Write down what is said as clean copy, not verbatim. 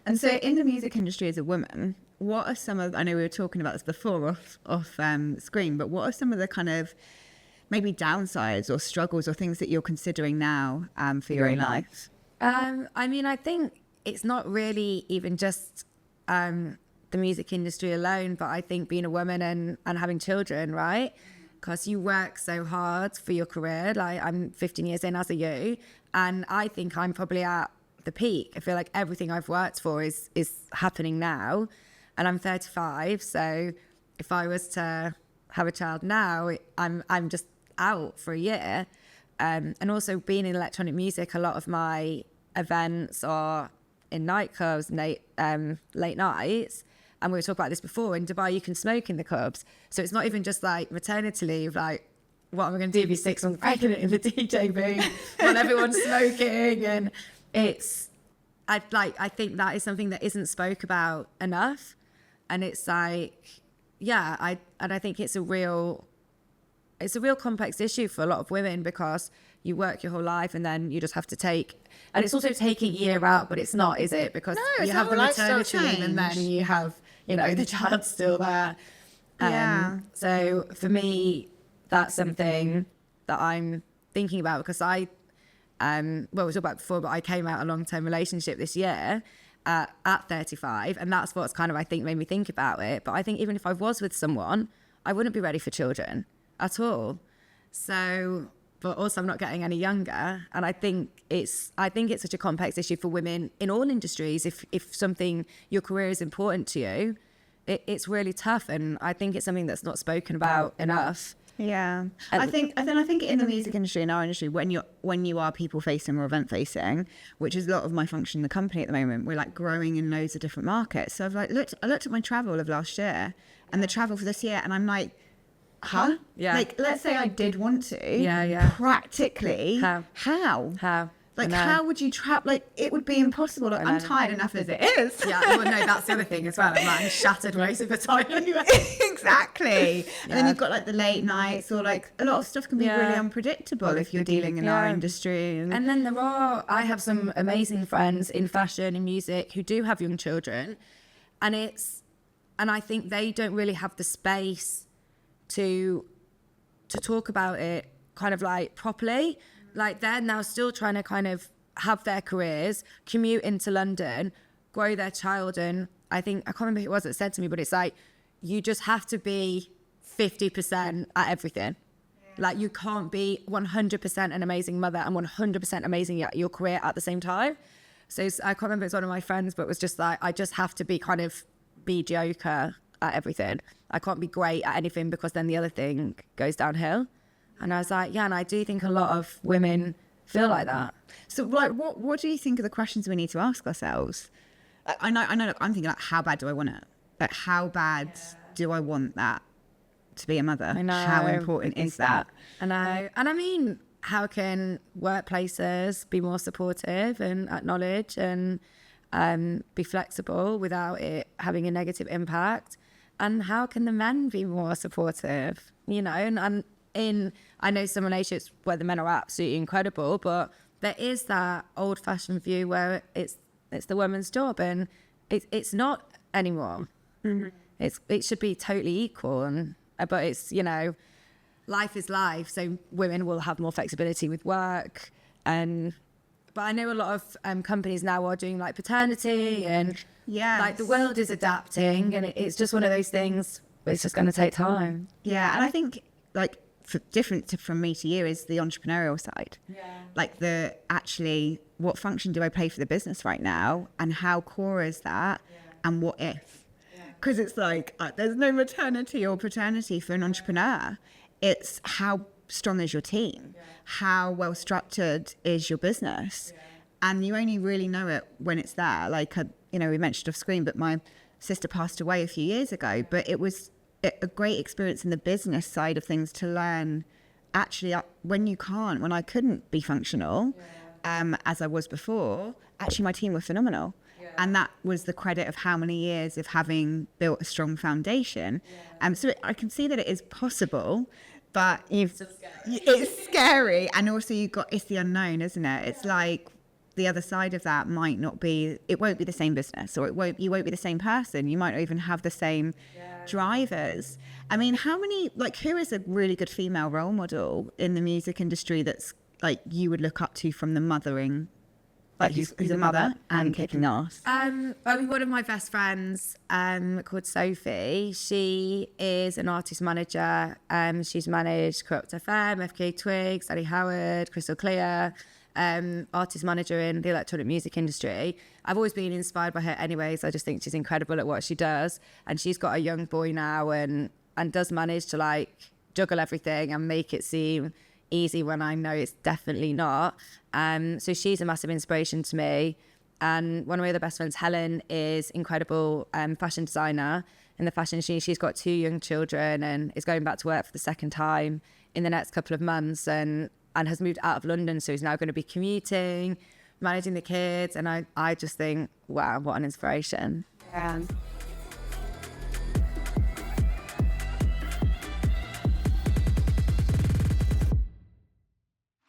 And so in the music industry as a woman, what are some of, I know we were talking about this before off screen, but what are some of the kind of maybe downsides or struggles or things that you're considering now for your own life? I mean, I think it's not really even just the music industry alone, but I think being a woman and having children, right? Because you work so hard for your career. Like, I'm 15 years in, as are you, and I think I'm probably at the peak. I feel like everything I've worked for is happening now, and I'm 35. So if I was to have a child now, I'm just out for a year. And also being in electronic music, a lot of my events are in nightclubs, late nights. And we were talking about this before, in Dubai you can smoke in the clubs, so it's not even just like maternity leave, like what am I going to do, be 6 months pregnant in the DJ booth while everyone's smoking. And I think that is something that isn't spoke about enough. And it's like, I think it's a real complex issue for a lot of women, because you work your whole life and then you just have to take, and it's also taking a year out, but it's not, is it? Because you have the maternity leave and then you have, the child's still there. So for me, that's something that I'm thinking about, because we talked about before, but I came out a long-term relationship this year at 35, and that's what's kind of, I think, made me think about it. But I think even if I was with someone, I wouldn't be ready for children at all. So, but also I'm not getting any younger, and I think it's such a complex issue for women in all industries. If something, your career is important to you, it's really tough, and I think it's something that's not spoken about enough. Yeah, I think in the music industry, in our industry, when you are people facing or event facing, which is a lot of my function in the company at the moment, we're like growing in loads of different markets. So I looked at my travel of last year and the travel for this year, and I'm like, huh? Yeah. Like, let's say I did want to. Yeah. Practically. How? Like, how would you travel? Like, it would be impossible. Like, I'm tired enough as it is. Yeah, well, no, that's the other thing as well. I'm shattered most of the time anyway. Exactly. And then you've got like the late nights, or like a lot of stuff can be really unpredictable if you're dealing in our industry. And then I have some amazing friends in fashion and music who do have young children, and I think they don't really have the space to talk about it kind of like properly. Like, they're now still trying to kind of have their careers, commute into London, grow their child. And I can't remember who it was that said to me, but it's like, you just have to be 50% at everything. Like, you can't be 100% an amazing mother and 100% amazing at your career at the same time. So I can't remember, it's one of my friends, but it was just like, I just have to be kind of mediocre at everything. I can't be great at anything, because then the other thing goes downhill. And I was like, yeah, and I do think a lot of women feel like that. So, like, what do you think are the questions we need to ask ourselves? I know. Look, I'm thinking, like, how bad do I want it? Like, how bad do I want that to be a mother? I know. How important is that? I know. And I mean, how can workplaces be more supportive and acknowledge and be flexible without it having a negative impact? And how can the men be more supportive? And I know some relationships where the men are absolutely incredible, but there is that old-fashioned view where it's the woman's job, and it's not anymore. Mm-hmm. It should be totally equal, but it's, life is life, so women will have more flexibility with work. But I know a lot of companies now are doing like paternity, and like the world is adapting, and it's just one of those things. It's just going to take time. Yeah, and I think like, different from me to you is the entrepreneurial side. Like, what function do I play for the business right now, and how core is that, and what if? Because it's like, there's no maternity or paternity for an entrepreneur. It's how strong is your team, how well structured is your business, and you only really know it when it's there. Like, we mentioned off screen, but my sister passed away a few years ago, but it was a great experience in the business side of things to learn, actually, when I couldn't be functional as I was before, actually my team were phenomenal. And that was the credit of how many years of having built a strong foundation. So I can see that it is possible, but it's scary. And also it's the unknown, isn't it? It's like, the other side of that might not be, it won't be the same business, or you won't be the same person. You might not even have the same drivers. I mean, who is a really good female role model in the music industry that's like you would look up to from the mothering, like who's a mother and kicking ass? I mean, one of my best friends called Sophie, she is an artist manager. She's managed Corrupt FM, FK Twigs, Eddie Howard, Crystal Clear, artist manager in the electronic music industry. I've always been inspired by her anyways. I just think she's incredible at what she does. And she's got a young boy now and does manage to like juggle everything and make it seem easy when I know it's definitely not. So she's a massive inspiration to me. And one of my other best friends, Helen, is incredible fashion designer in the fashion industry. She's got 2 young children and is going back to work for the second time in the next couple of months and has moved out of London. So he's now going to be commuting, managing the kids. And I just think, wow, what an inspiration. Yeah.